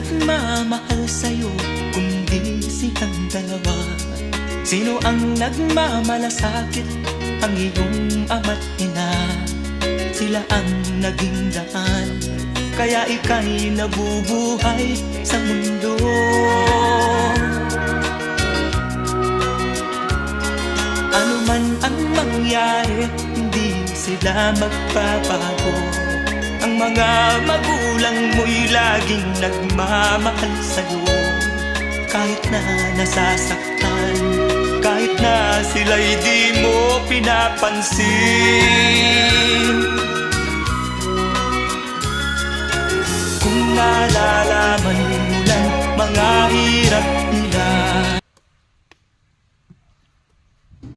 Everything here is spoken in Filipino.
nagmamahal sa'yo kundi silang dalawa? Sino ang nagmamalasakit? Ang iyong ama't ina. Sila ang naging daan, kaya ika'y nabubuhay sa mundo. Ano man ang mangyari, hindi sila magbabago. Ang mga magulang mo'y laging nagmamahal sa'yo. Kahit na nasasaktan, kahit na sila'y di mo pinapansin. Kung nalalaman mo lang mga hirap